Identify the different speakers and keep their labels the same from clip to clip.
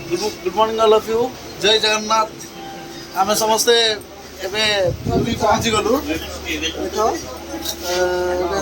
Speaker 1: Good morning all of you जय जगन्नाथ आम समस्ते पूरी पहुँची गलु देख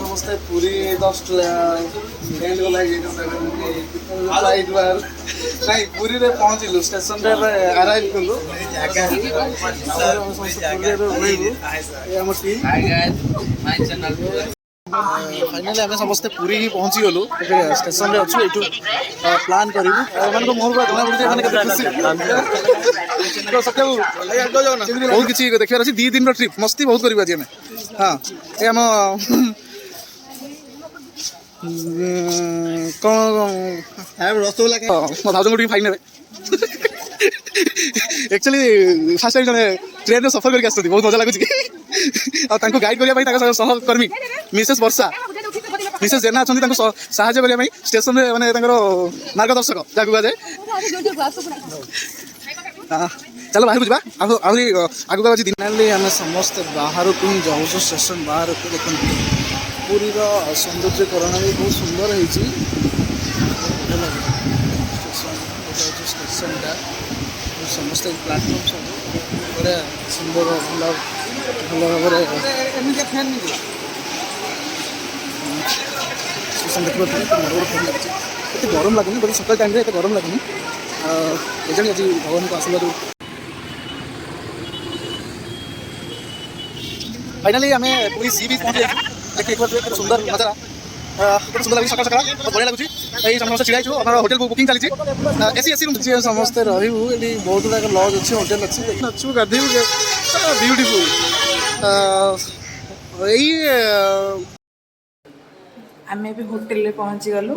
Speaker 1: समस्ते पूरी 10 फ्रेंड गला नहीं पूरी रे पहुँचलु स्टेशन रे अराइव कलु फाइनाली आम समस्ते पूरी ही पहुँची गलु स्टेशन रे अच्छु एठू प्लान करू मन मोहर पूरा जना पड़े मैंने खुशी बहुत किसी देखार अच्छी 2 दिन ट्रिप मस्ती बहुत करवा आज हाँ ये आम कौन रसगोला मो भाज फाइन ने एक्चुअली फास्ट टाइम जन ट्रेन में सफर करके आसती बहुत मजा लगुच गाइड करने सहकर्मी मिसेस वर्षा मिसेस जेना अच्छा साहय करने स्टेशन में मानते मार्गदर्शक जहाँ कह जाए चलो बाहर को जा आहरी आगे आज दिन आम समस्त बाहर को ही जाऊँ स्टेशन बाहर को देख पूरी सौंदर्यकरण भी बहुत सुंदर होती स्टेशन समस्त प्लाटफर्म सब बड़ा सुंदर भल भाव स्टेशन देखते गरम लगुनि बोले सकाल टाइम एत गरम लगुनि आज भगवान को आशीर्वाद फाइनाली आम पूरी सी बीच पहुँच देखिए सुंदर नजारा सुंदर लगे सकाल सकाल बढ़िया लगुच समस्त छिड़ा आम होटेल बुकिंग चली एसी एसी रूम समस्ते रही बहुत गुड़ाक लज अच्छी होटेल अच्छी अच्छु गाधे ब्यूटीफुल
Speaker 2: आम भी होटेल रे पहुँची गलु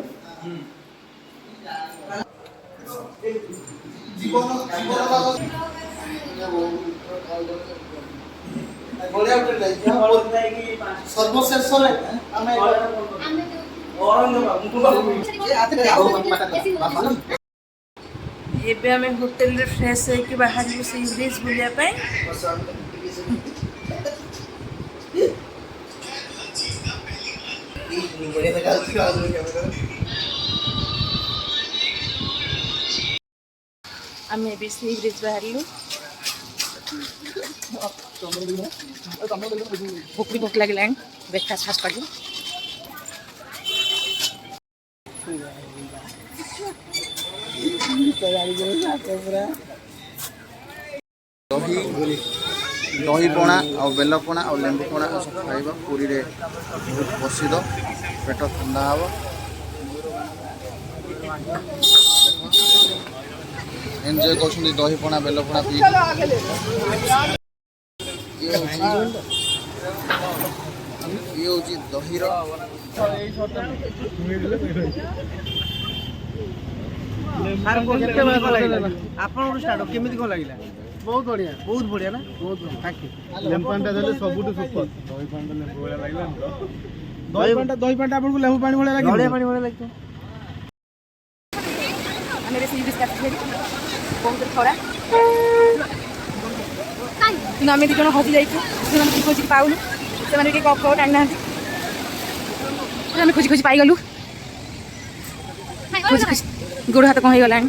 Speaker 1: सर्वशेष
Speaker 2: एबे आम होटेल रे फ्रेश होके बाहर सी ब्रिज बुलिया आम भी सी ब्रिज बाहर भूख भी भूख लगे ब्रेकफास्ट फास्ट कर
Speaker 1: दही पणा और बेल पणा और लेंबू पणा सब खाइबा पूरी रे बहुत प्रसिद्ध पेट ठंडा हम एंजॉय कर दही पणा बेल पणा पी ये हूँ दहीर
Speaker 3: बहुत बढ़िया ना बहुत लेमू पानी सब सुपर दही पानी आपको लेमू पानी भाई लगे पानी भाई लगे
Speaker 2: बहुत खरा कि आम दीज हजि जाइए खोजिक पाऊनु से गप गप टाणी ना खोजी खोजी पाईगलु खोजी खोजी गोड़ हाथ कौन हो गला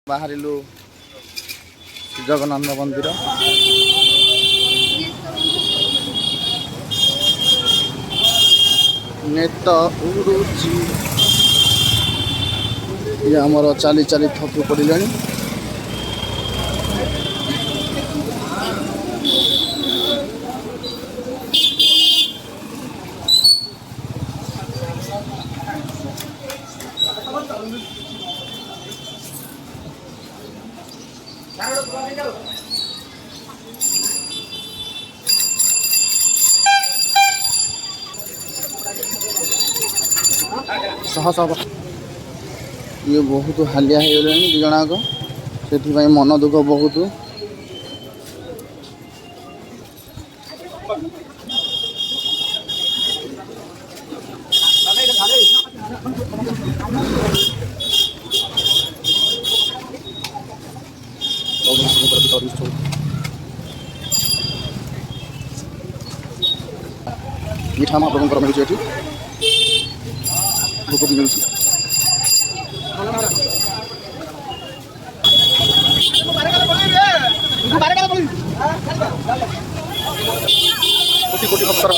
Speaker 1: बाहर जगन्नाथ मंदिर नेत उड़ुची ये आमर चाली चाली थकी पड़े सह सह ये बहुत हालिया हो गले दी जनाक से मन दुख बहुत ମିଠା ମହାପ୍ରଭୁଙ୍କର ମିଳୁଛି ଏଠି ଭୋଗ ବି ମିଳୁଛି। କୋଟି କୋଟି ଭକ୍ତର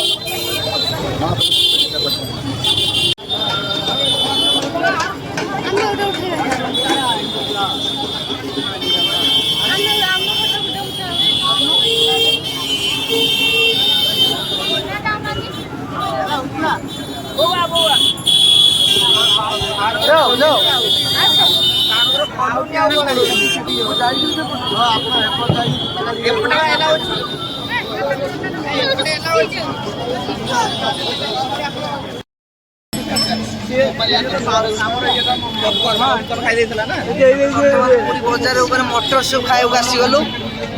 Speaker 4: बजार ऊपर मटर सब खाइक आसीगलु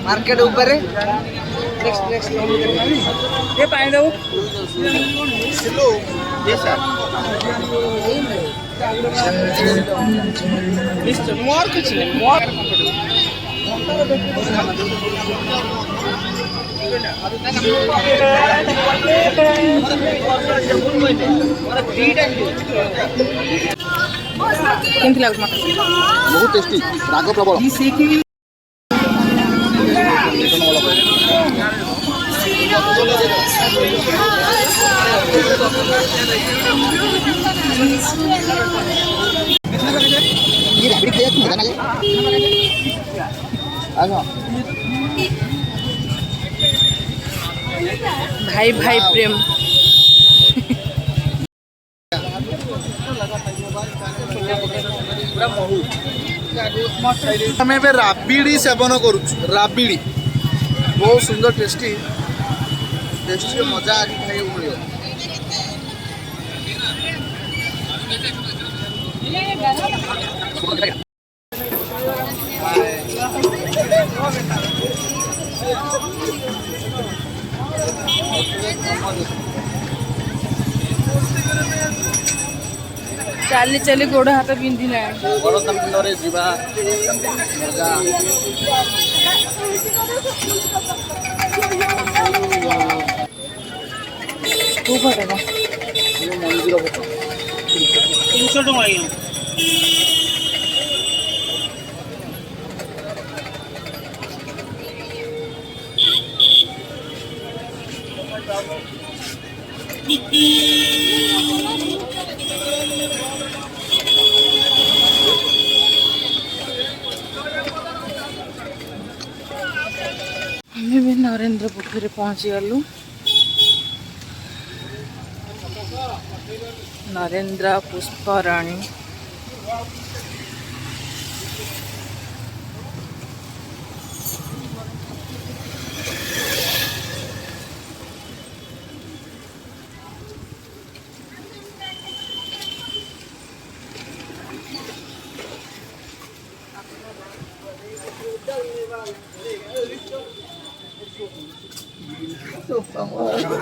Speaker 4: मार्केट ऊपर
Speaker 2: କେମିତି ଲାଗୁଛି ମଟର?
Speaker 1: ବହୁତ ଟେଷ୍ଟି, ରାଗ ପ୍ରବଳ।
Speaker 2: ଭାଇ ଭାଇ ପ୍ରେମ।
Speaker 1: ଆମେ ଏବେ ରାବିଡ଼ି ସେବନ କରୁଛୁ। ରାବିଡ଼ି ବହୁତ ସୁନ୍ଦର ଟେଷ୍ଟି ମଜା ଆଜି ଖାଇବାକୁ ମିଳିବ।
Speaker 2: ଚାଲି ଚାଲି ଗୋଡ଼ ହାତ ବିନ୍ଧିଲାଣି।
Speaker 1: ବରଦାଣ୍ଡରେ ଯିବା ମଜା।
Speaker 2: କୋଉ ଫଟୋ?
Speaker 1: ମନ୍ଦିର ଫଟୋ।
Speaker 3: 300 ଟଙ୍କା ଆଜ୍ଞା।
Speaker 2: ଆମେ ବି ନରେନ୍ଦ୍ର ପୋଖରୀ ପହଞ୍ଚିଗଲୁ। ନରେନ୍ଦ୍ର ପୁଷ୍ପରାଣୀ।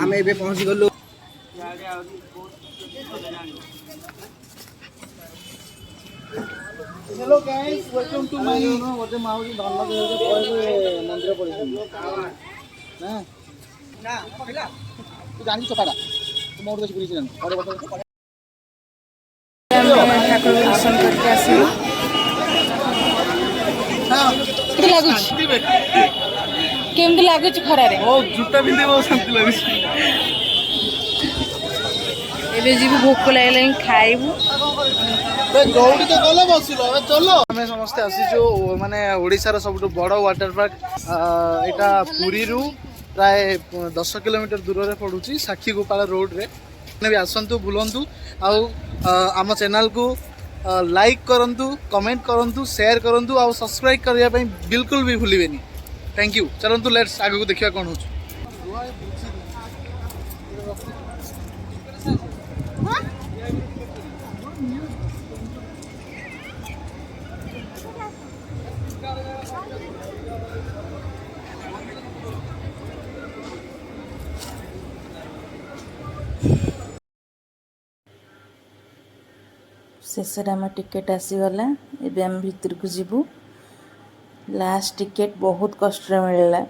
Speaker 4: आमे एबे पहुंची गलु।
Speaker 3: Hello guys, welcome to my गोटे माउली धन मंदिर पड़े ना ना पहिला तू जानी चपाटा तू मोर बेसी पुलिस जान और बता
Speaker 2: ଠାକୁର ଦର୍ଶନ କରିକି ଆସିଲୁ। କେମିତି ଲାଗୁଛି ଖରାରେ?
Speaker 3: ଜୁତା ପିନ୍ଧି ବହୁତ ଶାନ୍ତି ଲାଗୁଛି।
Speaker 2: ଏବେ ଯିବୁ, ଭୋକ ଲାଗିଲାଣି, ଖାଇବୁ।
Speaker 1: ଯୋଉଠି ତ ଗଲେ ବସିଲ ଚଲ। ଆମେ ସମସ୍ତେ ଆସିଛୁ ମାନେ ଓଡ଼ିଶାର ସବୁଠୁ ବଡ଼ ୱାଟର ପାର୍କ। ଏଇଟା ପୁରୀରୁ ପ୍ରାୟ 10 କିଲୋମିଟର ଦୂରରେ ପଡ଼ୁଛି, ସାକ୍ଷୀଗୋପାଳ ରୋଡ଼ରେ। ମାନେ ବି ଆସନ୍ତୁ, ବୁଲନ୍ତୁ, ଆଉ ଆମ ଚ୍ୟାନେଲକୁ ଲାଇକ୍ କରନ୍ତୁ, କମେଣ୍ଟ କରନ୍ତୁ, ସେୟାର କରନ୍ତୁ, ଆଉ ସବସ୍କ୍ରାଇବ୍ କରିବା ପାଇଁ ବିଲକୁଲ ବି ଭୁଲିବେନି। Thank you. चलतु लेट्स आगू देखिए कौन हो।
Speaker 2: शेष आम टिकेट आसीगला। एबे आम भितर को जीवु।
Speaker 5: लास्ट टिकेट बहुत कष्ट मिलला।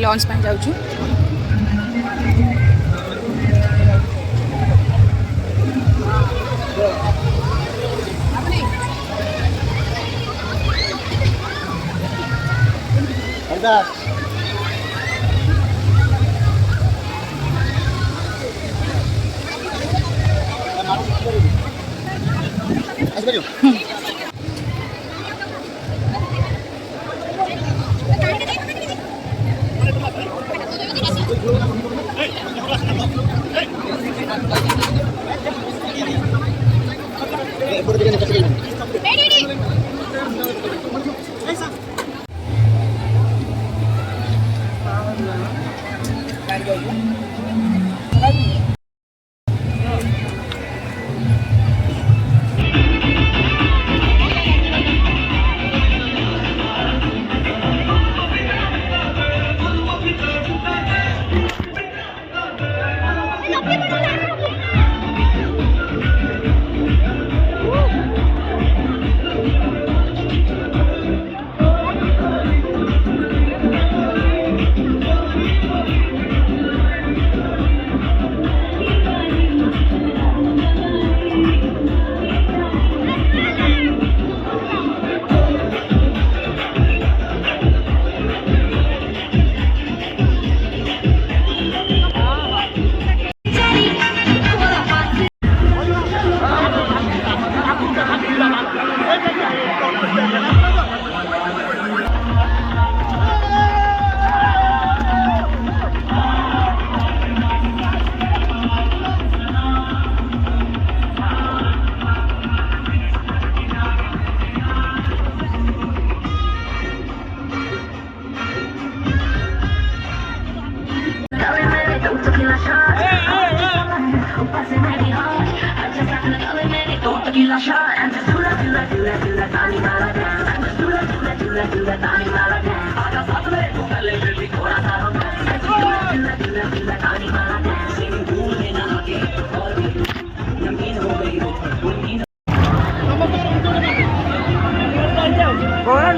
Speaker 2: लंच ପାଇଁ ଯାଉଛୁ।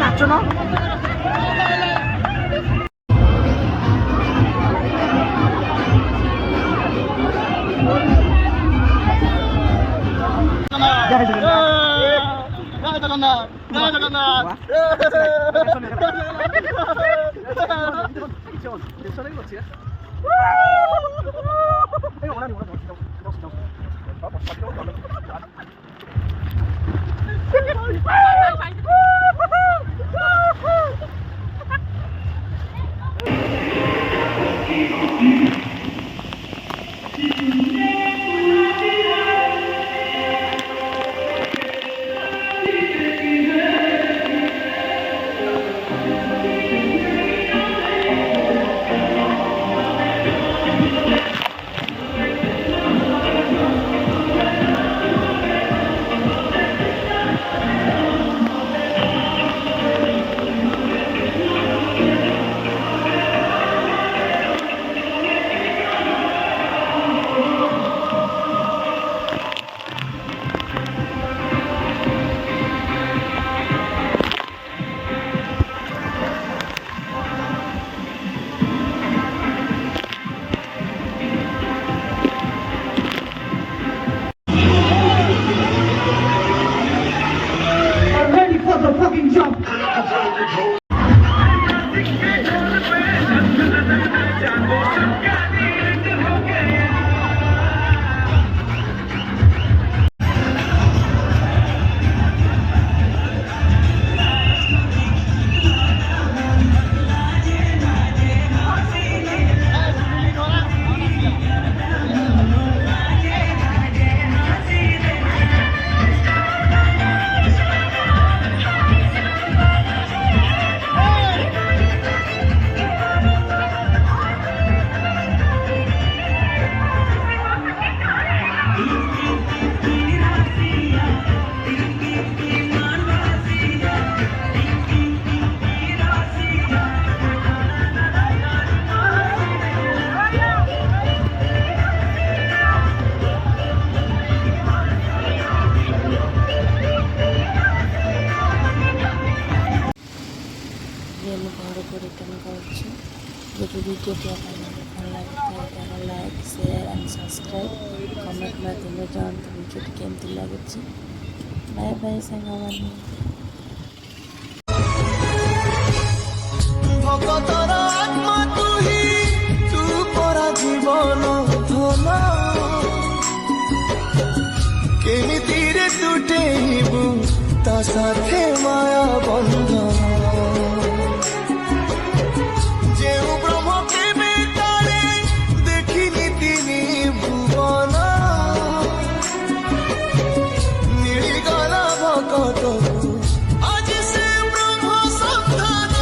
Speaker 4: नाचो ना
Speaker 5: ରିଟର୍ନ କରୁଛି। ଯଦି ଭିଡ଼ିଓଟି ଆପଣଙ୍କୁ ଭଲ ଲାଗିଥାଏ ତାହେଲେ like share and subscribe comment ମାଧ୍ୟମରେ ଜଣାନ୍ତୁ ଭିଡ଼ିଓଟି କେମିତି ଲାଗୁଛି। ବାଏ ବାଏ ସାଙ୍ଗମାନେ।
Speaker 6: ভগতর আত্মা তুহি তু পরা জীবন ধন কেমিতিরে তুটেইবু তা সাথে মায়া বন্ধন যে ব্রহ্ম কেবে তারে দেখিনি তিনি ভুবন মিলিগলা ভগতকু আজ সে ব্রহ্ম সন্ধান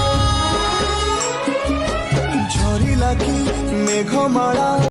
Speaker 6: ঝরিলা কি মেঘমালা।